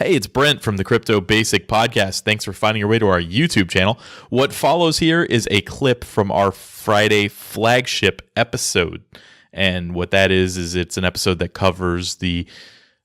Hey, it's Brent from the Crypto Basic Podcast. Thanks for finding your way to our YouTube channel. What follows here is a clip from our Friday flagship episode. And what that is it's an episode that covers the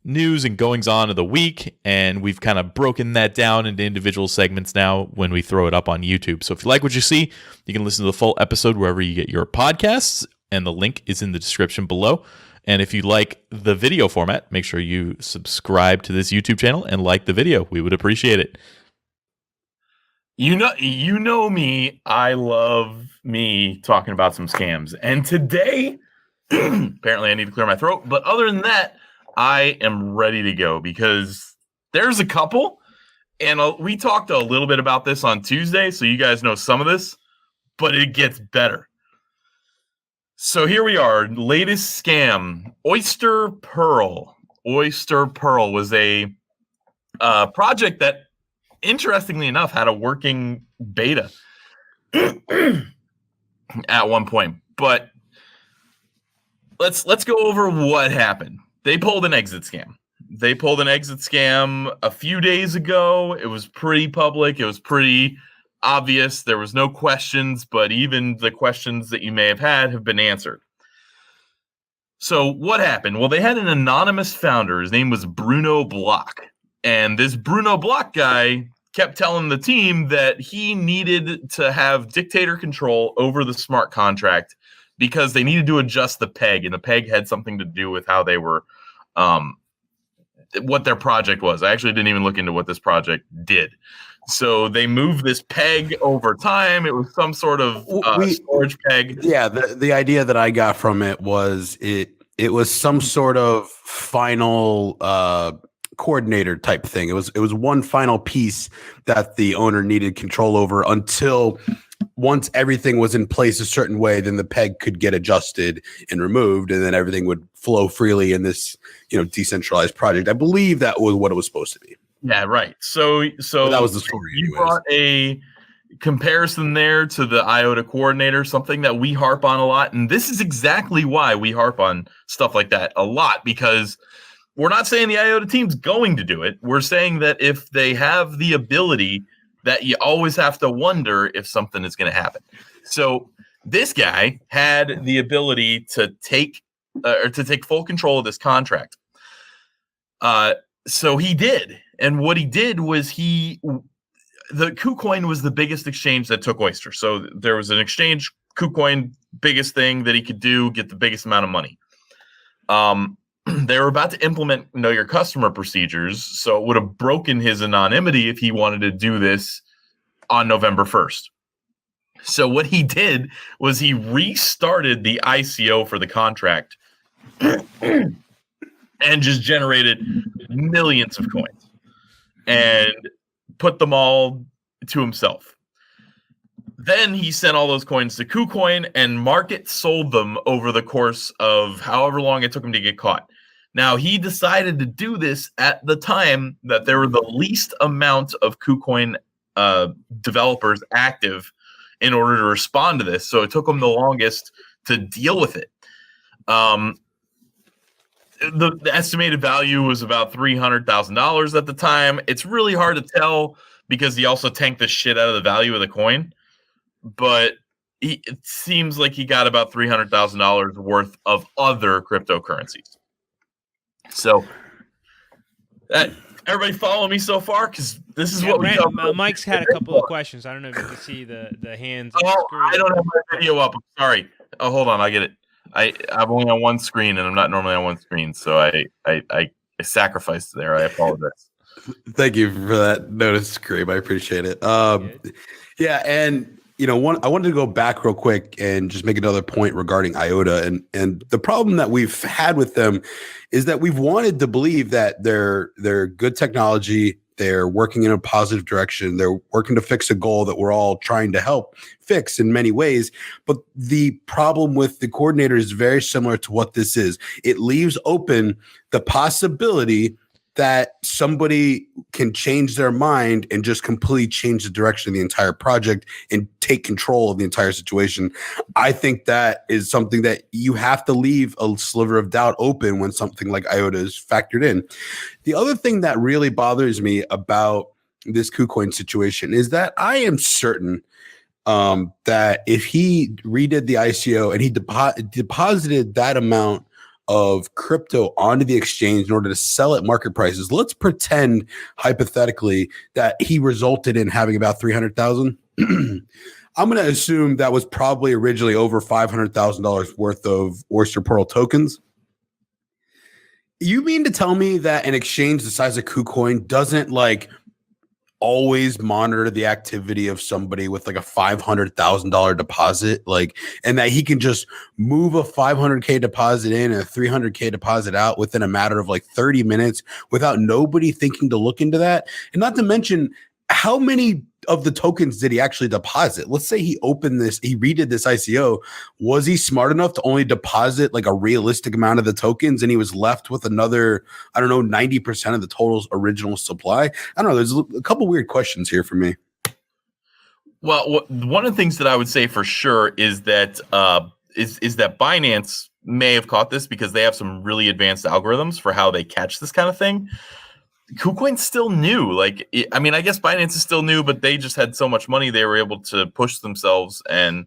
news and goings on of the week. And we've kind of broken that down into individual segments now when we throw it up on YouTube. So if you like what you see, you can listen to the full episode wherever you get your podcasts. And the link is in the description below. And if you like the video format, make sure you subscribe to this YouTube channel and like the video. We would appreciate it. You know me. I love me talking about some scams. And today, apparently I need to clear my throat. But other than that, I am ready to go because there's a couple. And we talked a little bit about this on Tuesday, so you guys know some of this. But it gets better. So here we are, latest scam, Oyster PRL. Oyster PRL was a project that, interestingly enough, had a working beta at one point. But let's go over what happened. They pulled an exit scam. They pulled an exit scam a few days ago. It was pretty public. It was pretty obvious. There was no questions, but even the questions that you may have had have been answered. So what happened? Well, they had an anonymous founder. His name was Bruno Block. And this Bruno Block guy kept telling the team that he needed to have dictator control over the smart contract because they needed to adjust the peg. And the peg had something to do with how they were, what their project was. I actually didn't even look into what this project did. So they moved this peg over time. It was some sort of storage peg. Yeah, the idea that I got from it was it was some sort of final coordinator type thing. It was one final piece that the owner needed control over until once everything was in place a certain way, then the peg could get adjusted and removed, and then everything would flow freely in this decentralized project. I believe that was what it was supposed to be. Yeah, right. So but that was the story. You brought a comparison there to the IOTA coordinator, something that we harp on a lot. And this is exactly why we harp on stuff like that a lot, because we're not saying the IOTA team's going to do it. We're saying that if they have the ability, that you always have to wonder if something is going to happen. So this guy had the ability to take full control of this contract. So he did. And what he did was the KuCoin was the biggest exchange that took Oyster. So there was an exchange, KuCoin, biggest thing that he could do, get the biggest amount of money. They were about to implement know your customer procedures. So it would have broken his anonymity if he wanted to do this on November 1st. So what he did was he restarted the ICO for the contract and just generated millions of coins and put them all to himself. Then he sent all those coins to KuCoin, and market sold them over the course of however long it took him to get caught. Now, he decided to do this at the time that there were the least amount of KuCoin developers active in order to respond to this. So it took him the longest to deal with it. The estimated value was about $300,000 at the time. It's really hard to tell because he also tanked the shit out of the value of the coin. But it seems like he got about $300,000 worth of other cryptocurrencies. So, everybody follow me so far? Because this is what we do. Mike's had a couple of questions. I don't know if you can see the hands. I don't have my video up. I'm sorry. Oh, hold on. I get it. I'm only on one screen, and I'm not normally on one screen, so I sacrificed there. I apologize. Thank you for that notice, Graham. I appreciate it. Yeah, and I wanted to go back real quick and just make another point regarding IOTA, and the problem that we've had with them is that we've wanted to believe that they're good technology. They're working in a positive direction. They're working to fix a goal that we're all trying to help fix in many ways. But the problem with the coordinator is very similar to what this is. It leaves open the possibility that somebody can change their mind and just completely change the direction of the entire project and take control of the entire situation. I think that is something that you have to leave a sliver of doubt open when something like IOTA is factored in. The other thing that really bothers me about this KuCoin situation is that I am certain that if he redid the ICO and he deposited that amount of crypto onto the exchange in order to sell at market prices, let's pretend hypothetically that he resulted in having about 300,000. I'm going to assume that was probably originally over $500,000 worth of Oyster PRL tokens. You mean to tell me that an exchange the size of KuCoin doesn't like always monitor the activity of somebody with like a $500,000 deposit, like, and that he can just move a 500K deposit in and a 300K deposit out within a matter of like 30 minutes without nobody thinking to look into that? And not to mention, how many of the tokens did he actually deposit? Let's say he redid this ICO. Was he smart enough to only deposit like a realistic amount of the tokens and he was left with another, 90% of the total's original supply? I don't know. There's a couple weird questions here for me. Well, one of the things that I would say for sure is that is that Binance may have caught this because they have some really advanced algorithms for how they catch this kind of thing. KuCoin's still new. Like, I guess Binance is still new, but they just had so much money they were able to push themselves and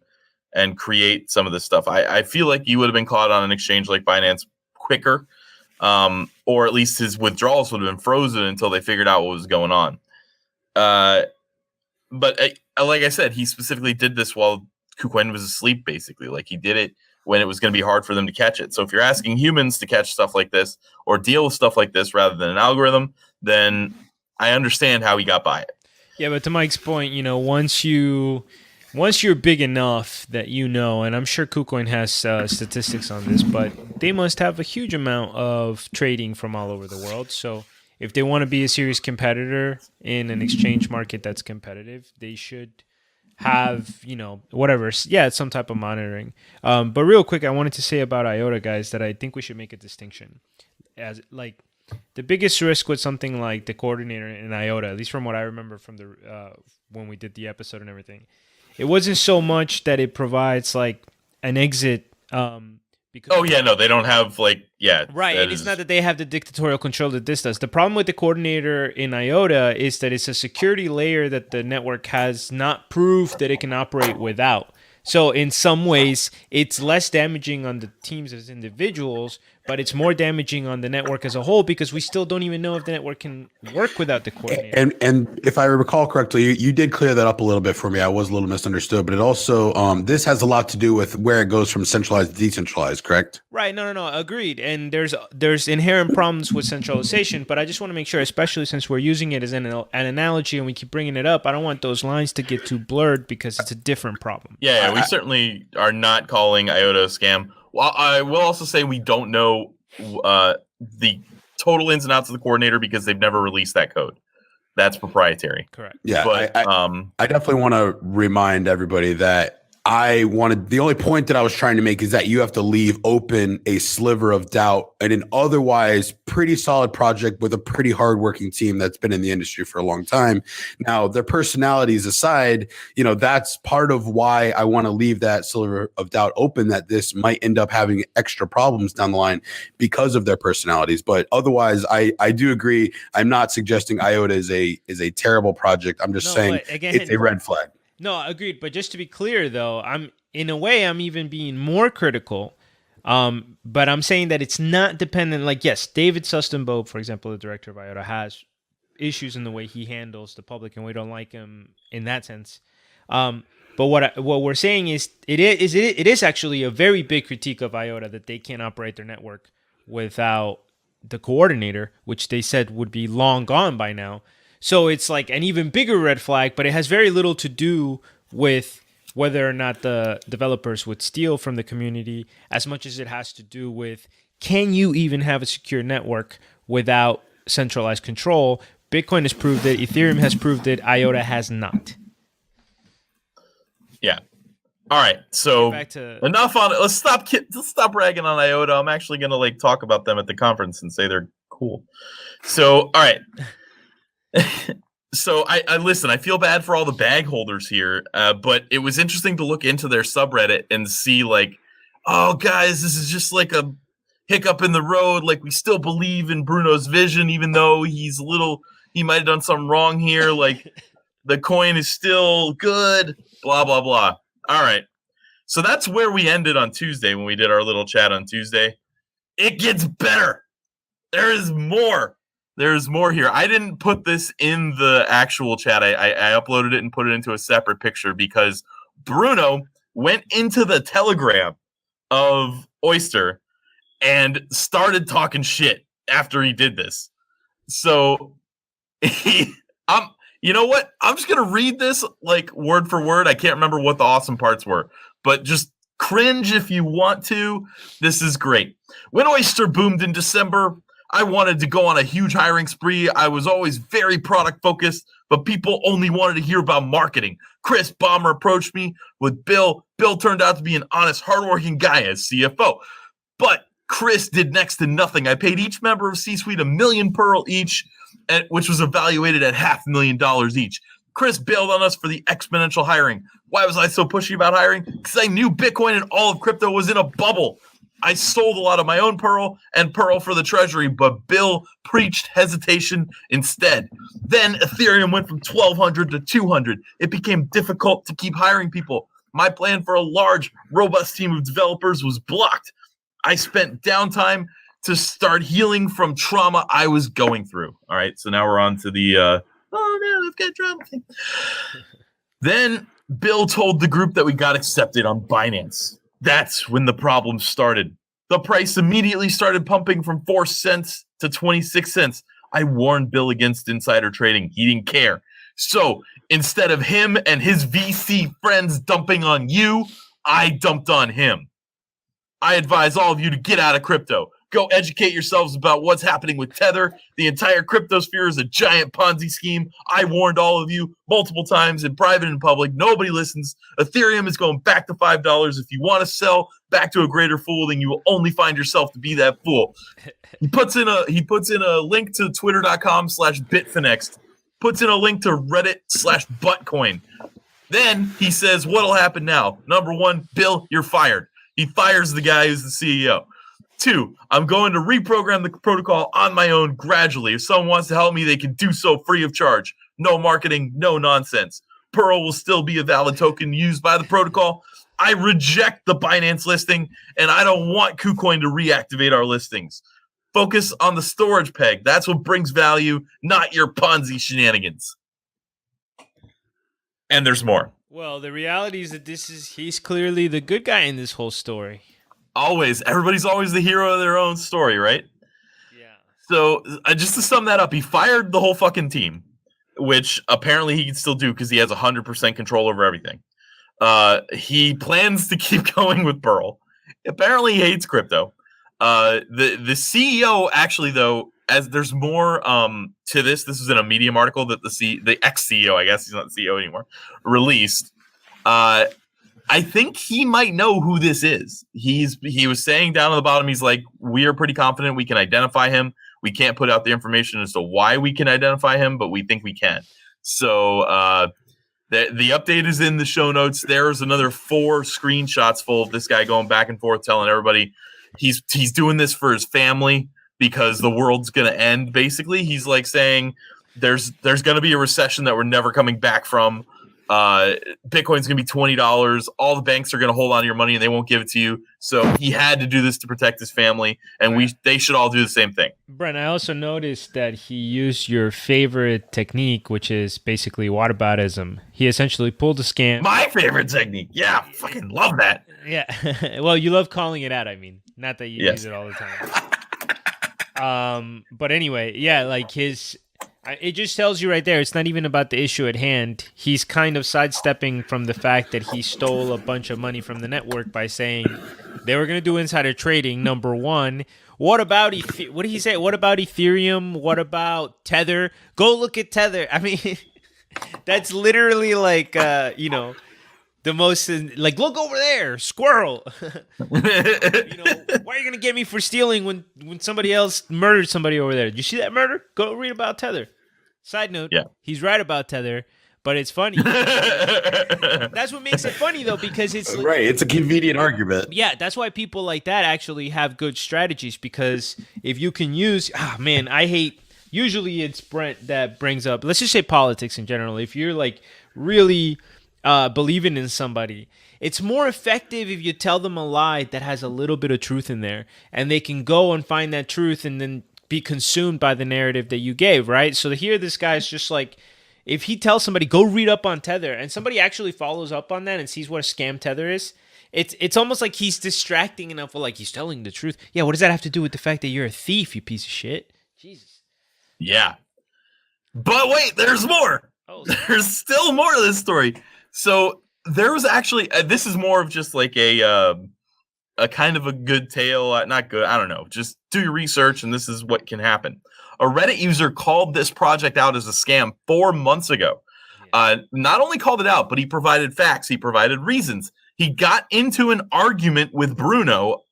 create some of this stuff. I feel like you would have been caught on an exchange like Binance quicker, or at least his withdrawals would have been frozen until they figured out what was going on. But like I said, he specifically did this while KuCoin was asleep, basically. Like, he did it when it was going to be hard for them to catch it. So if you're asking humans to catch stuff like this or deal with stuff like this rather than an algorithm, then I understand how he got by it. Yeah, but to Mike's point, once you're big enough that and I'm sure KuCoin has statistics on this, but they must have a huge amount of trading from all over the world. So if they want to be a serious competitor in an exchange market that's competitive, they should have, some type of monitoring. But real quick, I wanted to say about IOTA, guys, that I think we should make a distinction. As like the biggest risk with something like the coordinator in IOTA, at least from what I remember from the when we did the episode and everything, it wasn't so much that it provides like an exit. Because they don't have right. And it's not that they have the dictatorial control that this does. The problem with the coordinator in IOTA is that it's a security layer that the network has not proved that it can operate without. So in some ways, it's less damaging on the teams as individuals, but it's more damaging on the network as a whole because we still don't even know if the network can work without the coordinator. And if I recall correctly, you did clear that up a little bit for me. I was a little misunderstood, but it also this has a lot to do with where it goes from centralized to decentralized, correct? Right. No. Agreed. And there's inherent problems with centralization, but I just want to make sure, especially since we're using it as an analogy and we keep bringing it up, I don't want those lines to get too blurred because it's a different problem. Yeah, we certainly are not calling IOTA a scam. Well, I will also say we don't know the total ins and outs of the coordinator because they've never released that code. That's proprietary. Correct. Yeah, but I definitely want to remind everybody that the only point that I was trying to make is that you have to leave open a sliver of doubt in an otherwise pretty solid project with a pretty hardworking team that's been in the industry for a long time. Now, their personalities aside, that's part of why I want to leave that sliver of doubt open that this might end up having extra problems down the line because of their personalities. But otherwise, I do agree. I'm not suggesting IOTA is a terrible project. I'm just saying it's a red flag. No, agreed. But just to be clear, though, I'm even being more critical. But I'm saying that it's not dependent. Like, yes, David Sustenbo, for example, the director of IOTA, has issues in the way he handles the public, and we don't like him in that sense. But what we're saying is it is actually a very big critique of IOTA that they can't operate their network without the coordinator, which they said would be long gone by now. So it's like an even bigger red flag, but it has very little to do with whether or not the developers would steal from the community as much as it has to do with, can you even have a secure network without centralized control? Bitcoin has proved it. Ethereum has proved it. IOTA has not. Yeah. All right. So enough on it. Let's stop ragging on IOTA. I'm actually going to talk about them at the conference and say they're cool. So, all right. So I listen, I feel bad for all the bag holders here, but it was interesting to look into their subreddit and see like, oh guys, this is just like a hiccup in the road. Like we still believe in Bruno's vision, even though he might have done something wrong here. Like the coin is still good, blah, blah, blah. All right. So that's where we ended on Tuesday when we did our little chat on Tuesday. It gets better. There is more. There's more here. I didn't put this in the actual chat. I uploaded it and put it into a separate picture because Bruno went into the Telegram of Oyster and started talking shit after he did this. So you know what? I'm just going to read this like word for word. I can't remember what the awesome parts were, but just cringe if you want to. This is great. When Oyster boomed in December, I wanted to go on a huge hiring spree. I was always very product focused, but people only wanted to hear about marketing. Chris Ballmer approached me with Bill. Bill turned out to be an honest, hardworking guy as CFO. But Chris did next to nothing. I paid each member of C-Suite $1 million Pearl each, which was evaluated at $500,000 each. Chris bailed on us for the exponential hiring. Why was I so pushy about hiring? Because I knew Bitcoin and all of crypto was in a bubble. I sold a lot of my own Pearl and Pearl for the treasury, but Bill preached hesitation instead. Then Ethereum went from 1,200 to 200. It became difficult to keep hiring people. My plan for a large, robust team of developers was blocked. I spent downtime to start healing from trauma I was going through. All right, so now we're on to the, oh no, I've got trauma thing. Then Bill told the group that we got accepted on Binance. That's when the problem started. The price immediately started pumping from 4 cents to 26 cents. I warned Bill against insider trading. He didn't care. So instead of him and his VC friends dumping on you, I dumped on him. I advise all of you to get out of crypto. Go educate yourselves about what's happening with Tether. The entire cryptosphere is a giant Ponzi scheme. I warned all of you multiple times in private and public. Nobody listens. Ethereum is going back to $5. If you want to sell back to a greater fool, then you will only find yourself to be that fool. He puts in a link to twitter.com/bitfinex, puts in a link to Reddit/buttcoin. Then he says, what'll happen now? Number one, Bill, you're fired. He fires the guy who's the CEO. 2, I'm going to reprogram the protocol on my own gradually. If someone wants to help me, they can do so free of charge. No marketing, no nonsense. Pearl will still be a valid token used by the protocol. I reject the Binance listing, and I don't want KuCoin to reactivate our listings. Focus on the storage peg. That's what brings value, not your Ponzi shenanigans. And there's more. Well, the reality is that he's clearly the good guy in this whole story. Always. Everybody's always the hero of their own story, right? Yeah. So just to sum that up, he fired the whole fucking team, which apparently he can still do because he has 100% control over everything. He plans to keep going with Pearl. Apparently he hates crypto. The CEO actually, though, as there's more to this is in a Medium article that the ex-CEO, I guess he's not the CEO anymore, released. I think he might know who this is. He was saying down at the bottom, he's like, we are pretty confident we can identify him. We can't put out the information as to why we can identify him, but we think we can. So the update is in the show notes. There's another 4 screenshots full of this guy going back and forth telling everybody he's doing this for his family because the world's going to end. Basically, he's like saying there's going to be a recession that we're never coming back from. Bitcoin's going to be $20. All the banks are going to hold on to your money and they won't give it to you. So he had to do this to protect his family, and they should all do the same thing. Brent, I also noticed that he used your favorite technique, which is basically whataboutism. He essentially pulled a scam. My favorite technique. Yeah, fucking love that. Yeah. Well, you love calling it out, I mean. Not that you use it all the time. But anyway, yeah, like it just tells you right there, it's not even about the issue at hand. He's kind of sidestepping from the fact that he stole a bunch of money from the network by saying they were going to do insider trading, number one. What about what did he say? What about Ethereum? What about Tether? Go look at Tether. I mean, that's literally like, the most like, look over there, squirrel. Why are you gonna get me for stealing when somebody else murdered somebody over there? Did you see that murder? Go read about Tether. Side note, he's right about Tether, but it's funny. That's what makes it funny though, because it's right. It's a convenient argument. Yeah, that's why people like that actually have good strategies, because if you can use, I hate. Usually it's Brent that brings up. Let's just say politics in general. If you're like really believing in somebody, it's more effective if you tell them a lie that has a little bit of truth in there, and they can go and find that truth and then be consumed by the narrative that you gave, right? So here this guy's just like, if he tells somebody, go read up on Tether, and somebody actually follows up on that and sees what a scam Tether is, it's almost like he's distracting enough, like he's telling the truth. Yeah, what does that have to do with the fact that you're a thief, you piece of shit? Jesus. Yeah. But wait, there's more. Oh. There's still more to this story. So there was actually, this is more of just like a kind of a good tale. Not good. I don't know. Just do your research, and this is what can happen. A Reddit user called this project out as a scam 4 months ago. Not only called it out, but he provided facts. He provided reasons. He got into an argument with Bruno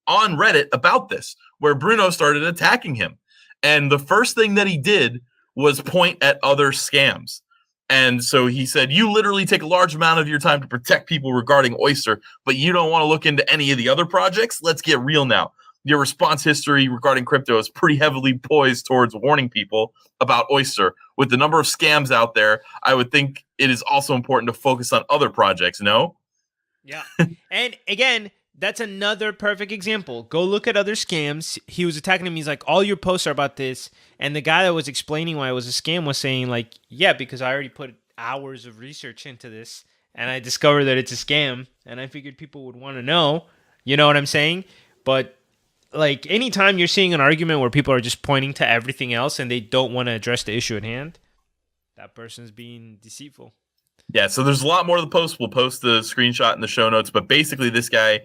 on Reddit about this, where Bruno started attacking him. And the first thing that he did was point at other scams. And so he said, you literally take a large amount of your time to protect people regarding Oyster, but you don't want to look into any of the other projects? Let's get real now. Your response history regarding crypto is pretty heavily poised towards warning people about Oyster. With the number of scams out there, I would think it is also important to focus on other projects, no? Yeah. And again, that's another perfect example. Go look at other scams. He was attacking him. He's like, all your posts are about this. And the guy that was explaining why it was a scam was saying like, yeah, because I already put hours of research into this and I discovered that it's a scam and I figured people would want to know. You know what I'm saying? But like anytime you're seeing an argument where people are just pointing to everything else and they don't want to address the issue at hand, that person's being deceitful. Yeah, so there's a lot more to the post. We'll post the screenshot in the show notes. But basically this guy,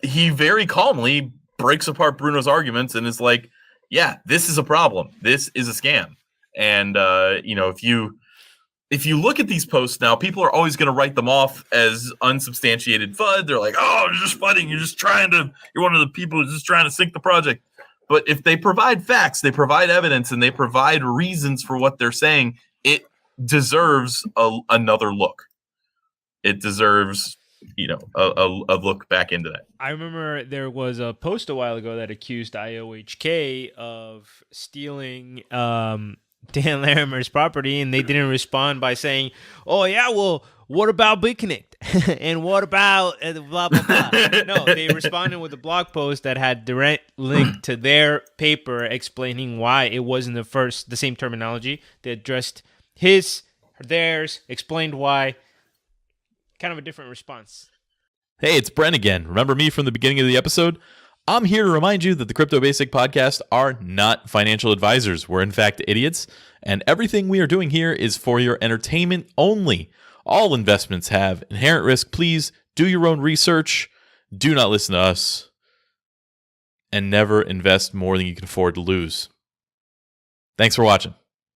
he very calmly breaks apart Bruno's arguments and is like, yeah, this is a problem. This is a scam. And, if you look at these posts now, people are always going to write them off as unsubstantiated FUD. They're like, oh, you're just FUDding. You're one of the people who's just trying to sink the project. But if they provide facts, they provide evidence, and they provide reasons for what they're saying, it deserves another look. It deserves, a look back into that. I remember there was a post a while ago that accused IOHK of stealing Dan Larimer's property, and they didn't respond by saying, oh, yeah, well, what about BitConnect? And what about blah, blah, blah? No, they responded with a blog post that had direct link to their paper explaining why it wasn't the same terminology. They addressed theirs, explained why. Kind of a different response. Hey, it's Brent again. Remember me from the beginning of the episode? I'm here to remind you that the Crypto Basic Podcast are not financial advisors. We're in fact idiots, and everything we are doing here is for your entertainment only. All investments have inherent risk. Please do your own research. Do not listen to us, and never invest more than you can afford to lose. Thanks for watching.